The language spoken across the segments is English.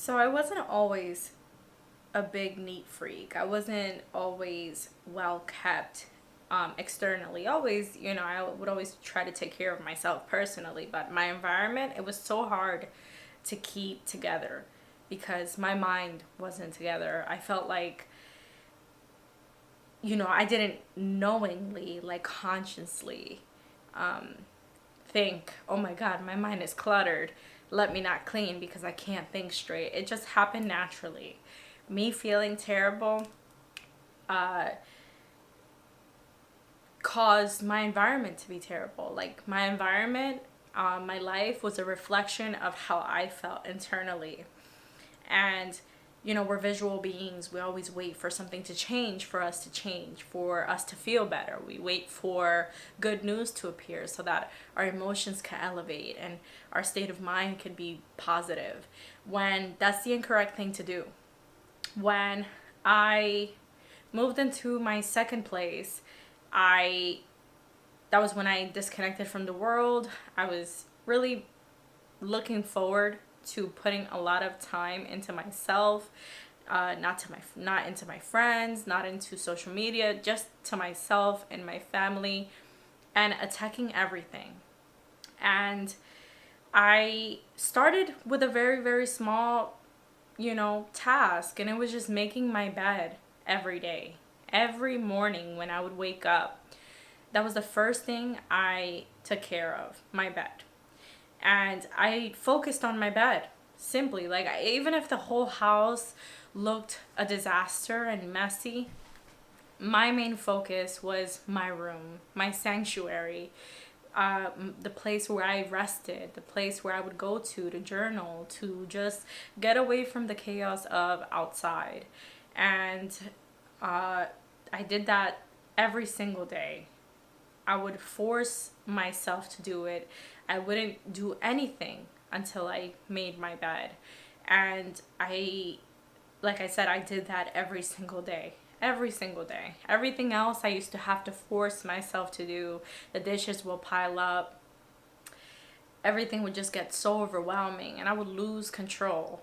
So I wasn't always a big neat freak. I wasn't always well kept externally. Always, I would always try to take care of myself personally, but my environment, it was so hard to keep together because my mind wasn't together. I felt like, I didn't knowingly, like consciously think, oh my God, my mind is cluttered. Let me not clean because I can't think straight. It just happened naturally. Me feeling terrible uh, caused my environment to be terrible. Like my environment, my life was a reflection of how I felt internally. And we're visual beings. We always wait for something to change for us to change, for us to feel better. We wait for good news to appear so that our emotions can elevate and our state of mind can be positive, when that's the incorrect thing to do. When I moved into my second place, I that was when I disconnected from the world. I was really looking forward to putting a lot of time into myself, not into my friends, not into social media, just to myself and my family, and attacking everything. And I started with a very, very small, task, and it was just making my bed every day. Every morning when I would wake up, that was the first thing I took care of, my bed. And I focused on my bed simply. Like, even if the whole house looked a disaster and messy, my main focus was my room, my sanctuary, the place where I rested, the place where I would go to journal, to just get away from the chaos of outside. And I did that every single day. I would force myself to do it. I wouldn't do anything until I made my bed. And like I said, I did that every single day. Every single day. Everything else I used to have to force myself to do. The dishes will pile up. Everything would just get so overwhelming and I would lose control.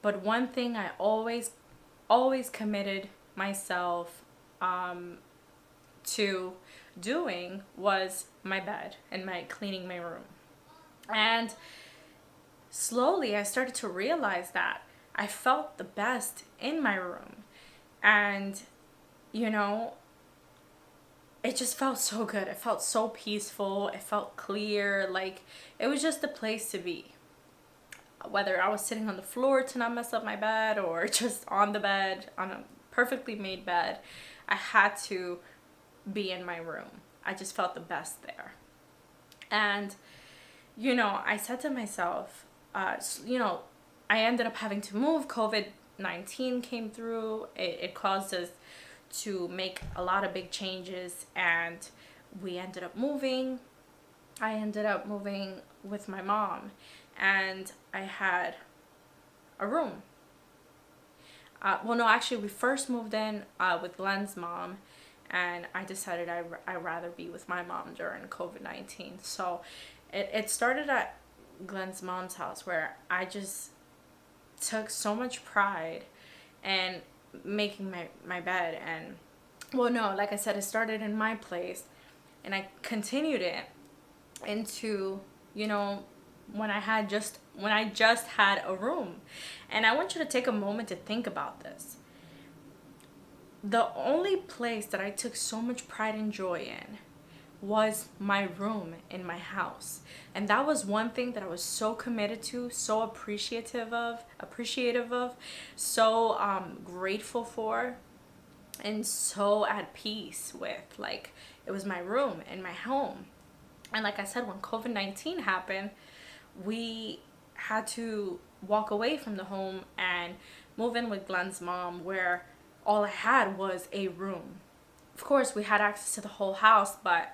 But one thing I always committed myself to doing was my bed and my cleaning my room. And slowly I started to realize that I felt the best in my room. And you know, it just felt so good. It felt so peaceful. It felt clear. Like it was just a place to be. Whether I was sitting on the floor to not mess up my bed or just on the bed, on a perfectly made bed, I had to be in my room. I just felt the best there. And, I said to myself, I ended up having to move. COVID-19 came through. It caused us to make a lot of big changes, and we ended up moving. I ended up moving with my mom, and I had a room. Well, no, actually, we first moved in with Glenn's mom, and I decided I'd rather be with my mom during COVID-19. So it started at Glenn's mom's house, where I just took so much pride in making my bed. And, well, no, like I said, it started in my place, and I continued it into, when I just had a room. And I want you to take a moment to think about this. The only place that I took so much pride and joy in was my room in my house. And that was one thing that I was so committed to, so appreciative of, so grateful for, and so at peace with. Like, it was my room in my home. And like I said, when COVID-19 happened, we had to walk away from the home and move in with Glenn's mom, where all I had was a room. Of course, we had access to the whole house, but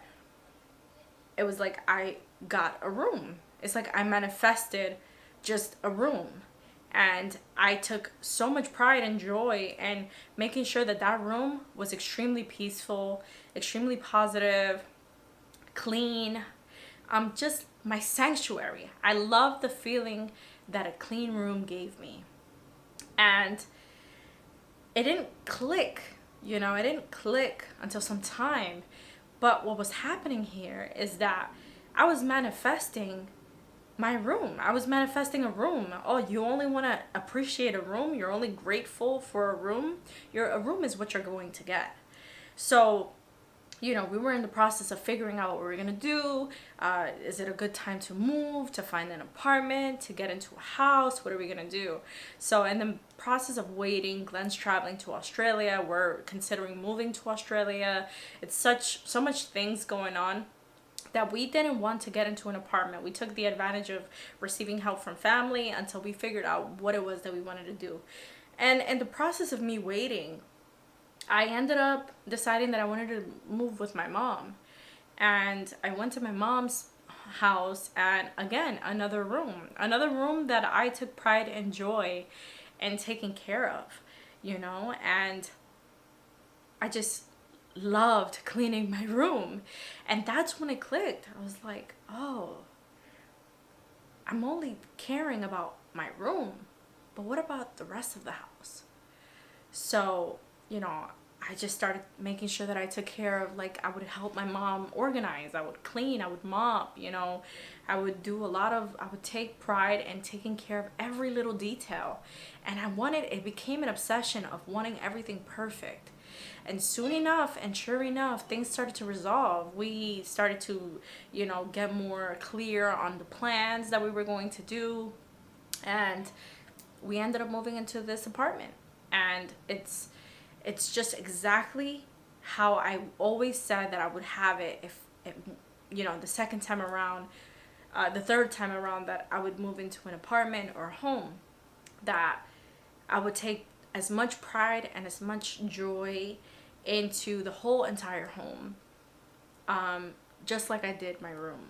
it was like I got a room. It's like I manifested just a room. And I took so much pride and joy in making sure that that room was extremely peaceful, extremely positive, clean, just my sanctuary. I love the feeling that a clean room gave me. And it didn't click, it didn't click until some time. But what was happening here is that I was manifesting my room. I was manifesting a room. Oh, you only want to appreciate a room? You're only grateful for a room? A room is what you're going to get. So, we were in the process of figuring out what we were going to do. Is it a good time to move, to find an apartment, to get into a house? What are we going to do? So in the process of waiting, Glenn's traveling to Australia. We're considering moving to Australia. It's so much things going on that we didn't want to get into an apartment. We took the advantage of receiving help from family until we figured out what it was that we wanted to do. And in the process of me waiting, I ended up deciding that I wanted to move with my mom. And I went to my mom's house, and again, another room that I took pride and joy in taking care of, and I just loved cleaning my room. And that's when it clicked. I was like, oh, I'm only caring about my room, but what about the rest of the house? So, I just started making sure that I took care of, like, I would help my mom organize, I would clean, I would mop, I would take pride in taking care of every little detail. And it became an obsession of wanting everything perfect. And soon enough, and sure enough, things started to resolve. We started to, get more clear on the plans that we were going to do. And we ended up moving into this apartment. And it's just exactly how I always said that I would have it if, the second time around, the third time around that I would move into an apartment or a home, that I would take as much pride and as much joy into the whole entire home, just like I did my room.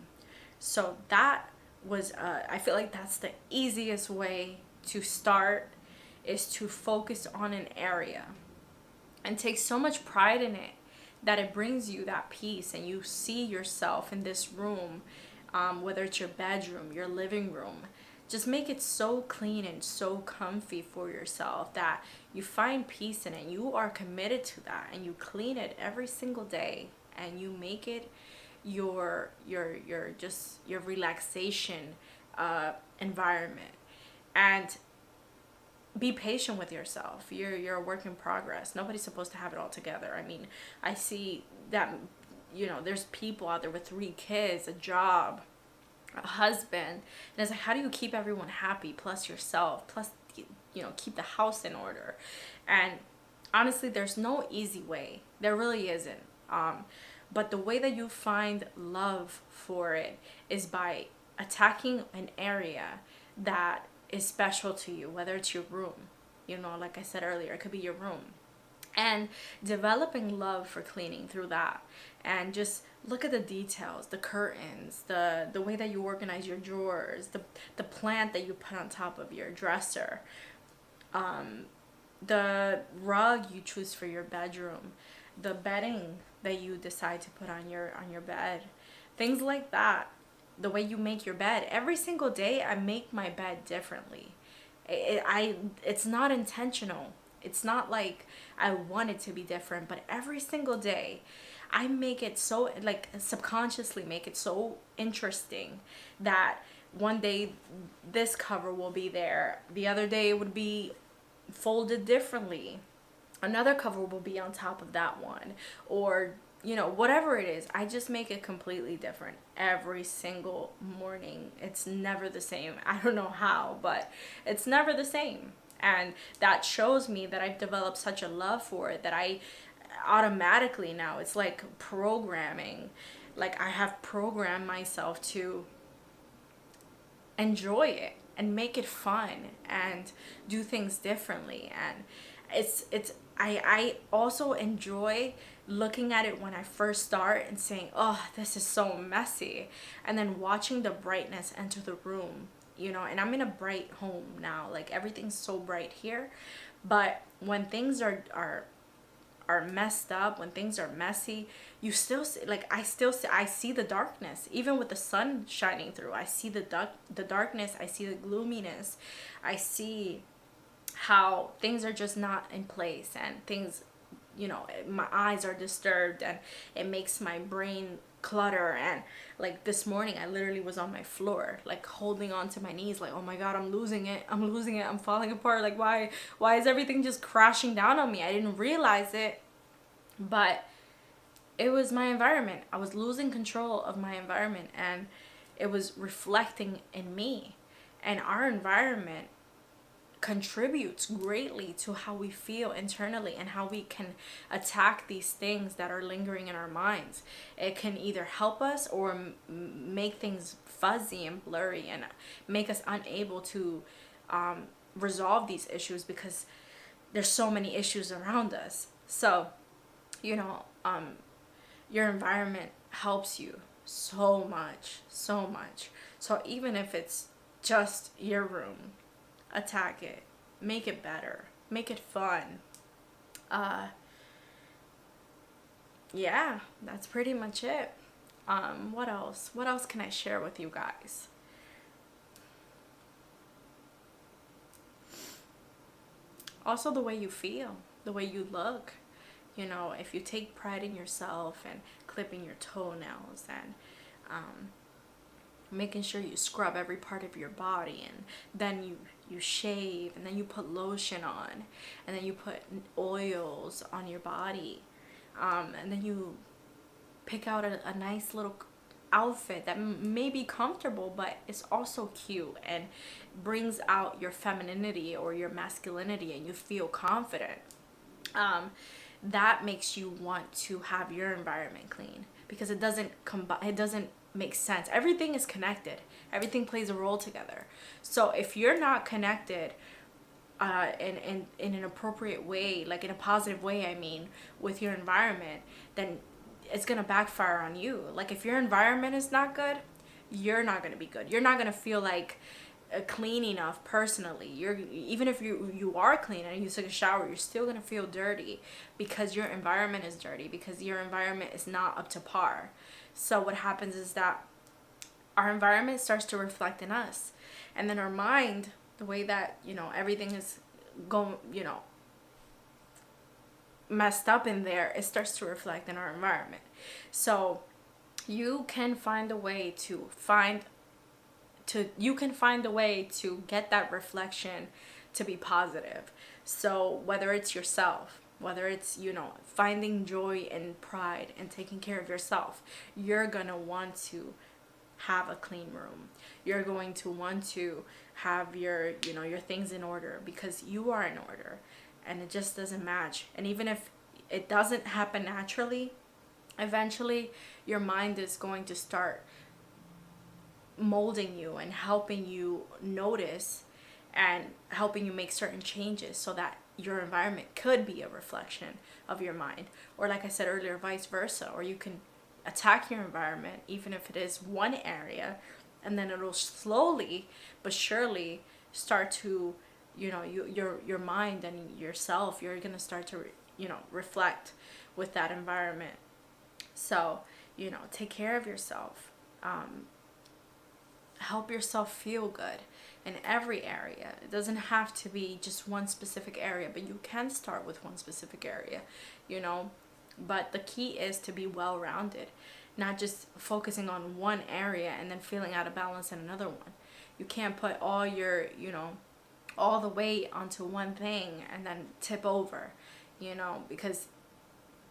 So that was, I feel like that's the easiest way to start, is to focus on an area and take so much pride in it that it brings you that peace, and you see yourself in this room, whether it's your bedroom, your living room. Just make it so clean and so comfy for yourself that you find peace in it. You are committed to that, and you clean it every single day, and you make it your relaxation environment. And be patient with yourself. You're a work in progress. Nobody's supposed to have it all together. I mean, I see that, there's people out there with 3 kids, a job, a husband, and it's like, how do you keep everyone happy, plus yourself, plus, keep the house in order? And honestly, there's no easy way. There really isn't. But the way that you find love for it is by attacking an area that is special to you, whether it's your room, like I said earlier, it could be your room, and developing love for cleaning through that. And just look at the details, the curtains, the way that you organize your drawers, the plant that you put on top of your dresser, the rug you choose for your bedroom, the bedding that you decide to put on your bed, things like that. The way you make your bed. Every single day I make my bed differently. It's not intentional. It's not like I want it to be different, but every single day I make it so, like, subconsciously make it so interesting that one day this cover will be there, the other day it would be folded differently, another cover will be on top of that one, or whatever it is. I just make it completely different every single morning. It's never the same. I don't know how, but it's never the same. And that shows me that I've developed such a love for it that I automatically now, it's like programming. Like, I have programmed myself to enjoy it and make it fun and do things differently. And I also enjoy looking at it when I first start and saying, oh, this is so messy, and then watching the brightness enter the room, and I'm in a bright home now, like, everything's so bright here. But when things are messed up, when things are messy, you still see, like, I see the darkness. Even with the sun shining through, I see the darkness, I see the gloominess, I see how things are just not in place, and things, my eyes are disturbed, and it makes my brain clutter. And like this morning, I literally was on my floor, like holding on to my knees, like, oh my God, I'm losing it, I'm falling apart. Like, why is everything just crashing down on me? I didn't realize it, but it was my environment. I was losing control of my environment, and it was reflecting in me. And our environment contributes greatly to how we feel internally and how we can attack these things that are lingering in our minds. It can either help us or make things fuzzy and blurry and make us unable to resolve these issues, because there's so many issues around us. So, your environment helps you so much, so much. So even if it's just your room, attack it, make it better, make it fun. Yeah, that's pretty much it. What else can I share with you guys? Also, the way you feel, the way you look. If you take pride in yourself and clipping your toenails, and making sure you scrub every part of your body, and then you shave, and then you put lotion on, and then you put oils on your body, and then you pick out a nice little outfit that may be comfortable, but it's also cute and brings out your femininity or your masculinity, and you feel confident. That makes you want to have your environment clean, because it doesn't make sense. Everything is connected. Everything plays a role together. So if you're not connected in an appropriate way, like in a positive way, I mean, with your environment, then it's going to backfire on you. Like if your environment is not good, you're not going to be good. You're not going to feel like clean enough personally. Even if you are clean and you took a shower, you're still going to feel dirty, because your environment is dirty, because your environment is not up to par. So what happens is that our environment starts to reflect in us, and then our mind, the way that everything is going, messed up in there, it starts to reflect in our environment. So you can find a way to get that reflection to be positive. So whether it's yourself, whether it's finding joy and pride and taking care of yourself, you're gonna want to have a clean room. You're going to want to have your things in order, because you are in order, and it just doesn't match. And even if it doesn't happen naturally, eventually your mind is going to start molding you and helping you notice and helping you make certain changes, so that your environment could be a reflection of your mind. Or like I said earlier, vice versa. Or you can attack your environment, even if it is one area, and then it'll slowly but surely start to, your mind and yourself, you're gonna start to reflect with that environment. So take care of yourself. Help yourself feel good in every area. It doesn't have to be just one specific area, but you can start with one specific area, but the key is to be well-rounded, not just focusing on one area and then feeling out of balance in another one. You can't put all your all the weight onto one thing and then tip over, because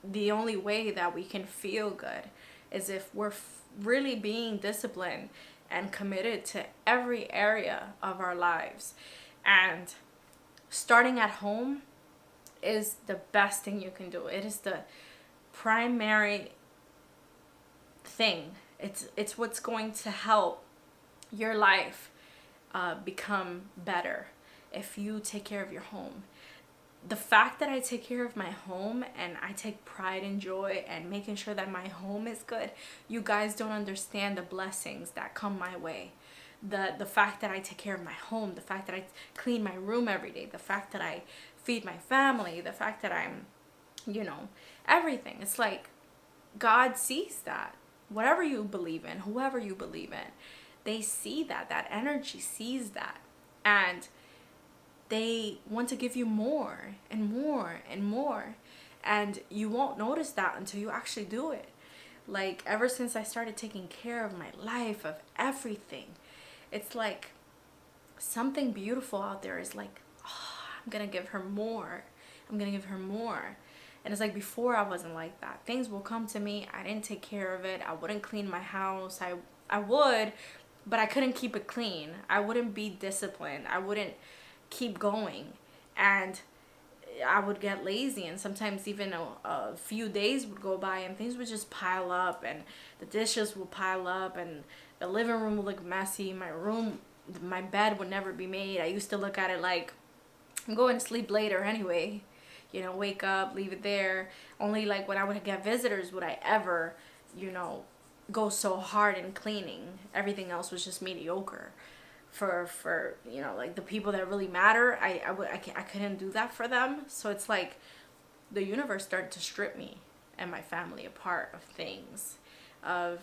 the only way that we can feel good is if we're really being disciplined and committed to every area of our lives. And starting at home is the best thing you can do. It is the primary thing. It's what's going to help your life become better if you take care of your home. The fact that I take care of my home and I take pride and joy and making sure that my home is good, you guys don't understand the blessings that come my way. The fact that I take care of my home, the fact that I clean my room every day, the fact that I feed my family, the fact that I'm, everything. It's like God sees that. Whatever you believe in, whoever you believe in, they see that. That energy sees that. And they want to give you more and more and more. And you won't notice that until you actually do it. Like, ever since I started taking care of my life, of everything, it's like something beautiful out there is like, oh, I'm gonna give her more. I'm gonna give her more. And it's like, before I wasn't like that. Things will come to me. I didn't take care of it. I wouldn't clean my house. I would, but I couldn't keep it clean. I wouldn't be disciplined. I wouldn't keep going. And I would get lazy, and sometimes even a few days would go by and things would just pile up, and the dishes would pile up, and the living room would look messy. My bed would never be made. I used to look at it like, I'm going to sleep later anyway. You know, wake up, leave it there. Only like when I would get visitors would I ever, you know, go so hard in cleaning. Everything else was just mediocre. For you know, like the people that really matter, I couldn't do that for them. So it's like the universe started to strip me and my family apart of things, of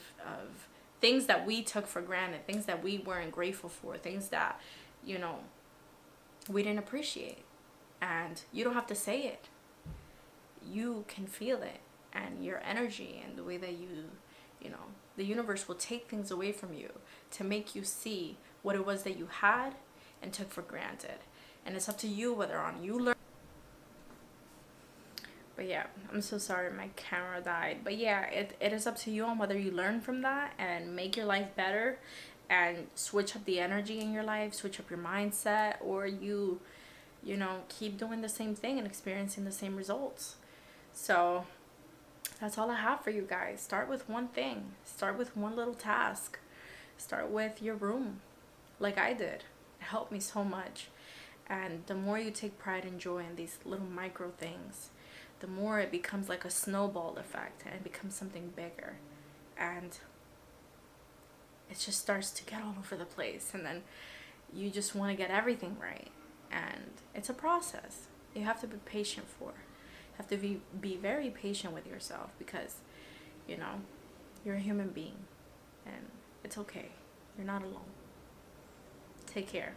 things that we took for granted, things that we weren't grateful for, things that, you know, we didn't appreciate. And you don't have to say it. You can feel it, and your energy and the way that you know, the universe will take things away from you to make you see what it was that you had and took for granted. And it's up to you whether on you learn. But yeah, I'm so sorry my camera died. But yeah, it is up to you on whether you learn from that and make your life better and switch up the energy in your life, switch up your mindset, or you know, keep doing the same thing and experiencing the same results. So that's all I have for you guys. Start with one thing. Start with one little task. Start with your room, like I did. It helped me so much. And the more you take pride and joy in these little micro things, the more it becomes like a snowball effect, and it becomes something bigger. And it just starts to get all over the place. And then you just want to get everything right. And it's a process. You have to be patient for. You have to be very patient with yourself, because, you know, you're a human being and it's okay. You're not alone. Take care.